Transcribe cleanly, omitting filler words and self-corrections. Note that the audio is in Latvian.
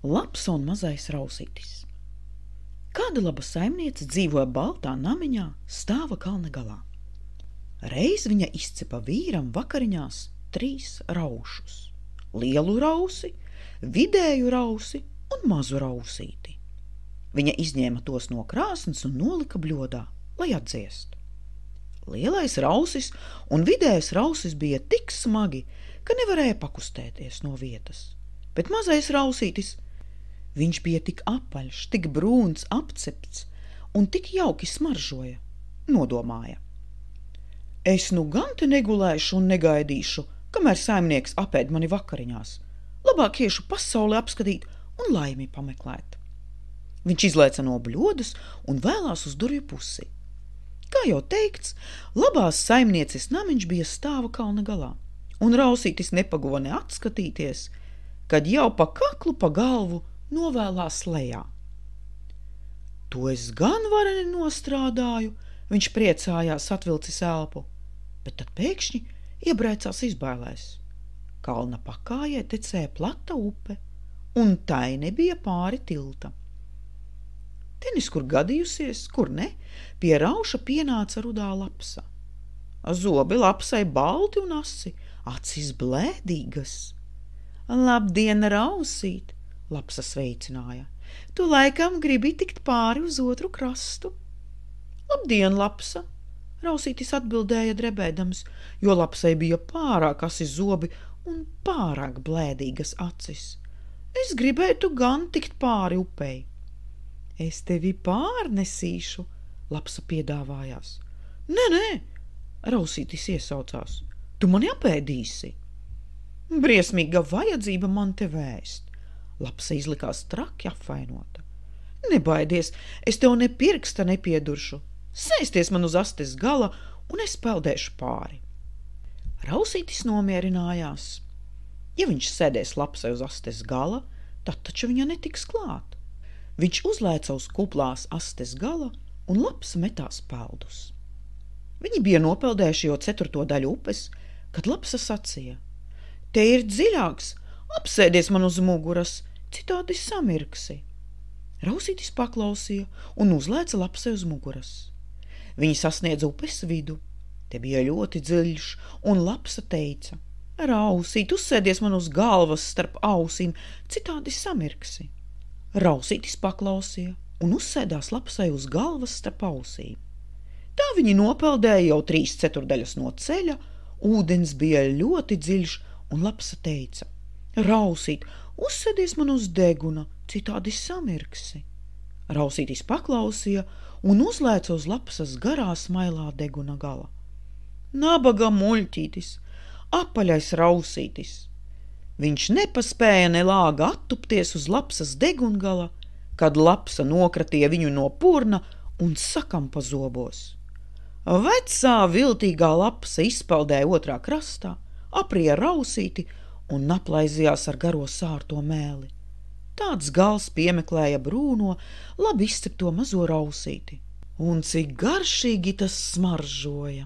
Lapsa un mazais rausītis. Kāda laba saimniece dzīvoja baltā namiņā stāva kalna galā. Reiz viņa izcepa vīram vakariņās 3 raušus – lielu rausi, vidēju rausi un mazu rausīti. Viņa izņēma tos no krāsnes un nolika bļodā, lai atdziest. Lielais rausis un vidējais rausis bija tik smagi, ka nevarēja pakustēties no vietas, bet mazais rausītis, viņš bija tik apaļš, tik brūns, apcepts un tik jauki smaržoja, nodomāja. Es nu gan te negulēšu un negaidīšu, kamēr saimnieks apēd mani vakariņās. Labāk iešu pasauli apskatīt un laimi pameklēt. Viņš izlēca no bļodas un vēlās uz durvju pusi. Kā jau teikts, labās saimnieces namiņš bija stāva kalna galā, un rausītis nepaguva ne atskatīties, kad jau pa kaklu pa galvu novēlās lejā. To es gan vareni nostrādāju, viņš priecājās, atvilcis elpu, bet tad pēkšņi iebrēcās izbailēs. Kalna pakājē tecēja plata upe, un tai nebija pāri tilta. Tenis, kur gadījusies, kur ne, pie rauša pienāca rudā lapsa. Zobi lapsai balti un asi, acis blēdīgas. Labdien, rausīt, lapsa sveicināja. Tu laikam gribi tikt pāri uz otru krastu. Labdien, lapsa, rausītis atbildēja drebēdams, jo lapsai bija pārāk asi zobi un pārāk blēdīgas acis. Es gribētu gan tikt pāri upei. Es tevi pārnesīšu, lapsa piedāvājās. Nē, rausītis iesaucās. Tu mani apēdīsi. Briesmīga vajadzība man te vēst. Lapsa izlikās traki apvainota. Nebaidies, es tev ne pirksta nepieduršu. Sēsties man uz astes gala, un es peldēšu pāri. Rausītis nomierinājās. Ja viņš sēdēs lapsai uz astes gala, tad taču viņa netiks klāt. Viņš uzlēca uz kuplās astes gala, un lapsa metās peldus. Viņi bija nopeldējuši jau 4. daļu upes, kad lapsa sacīja: Te ir dziļāks, apsēdies man uz muguras, citādi samirksi. Rausītis paklausīja un uzlēca lapsai uz muguras. Viņi sasniedza upes vidu. Te bija ļoti dziļš, un lapsa teica: Rausīt, uzsēdies man uz galvas starp ausīm, citādi samirksi. Rausītis paklausīja un uzsēdās lapsai uz galvas starp ausīm. Tā viņi nopeldēja jau 3/4 no ceļa, ūdens bija ļoti dziļš, un lapsa teica: Rausīt, uzsēdies man uz deguna, citādi samirksi. Rausītis paklausīja un uzlēca uz lapsas garā smailā deguna gala. Nabaga muļķītis, apaļais rausītis. Viņš nepaspēja ne lāga attupties uz lapsas degungala, kad lapsa nokratīja viņu no purna un sakampa zobos. Vecā viltīgā lapsa izpeldēja otrā krastā, aprija rausīti un aplaizījās ar garo sārto mēli. Tāds gals piemeklēja brūno, labi izcepto mazo rausīti, un cik garšīgi tas smaržoja.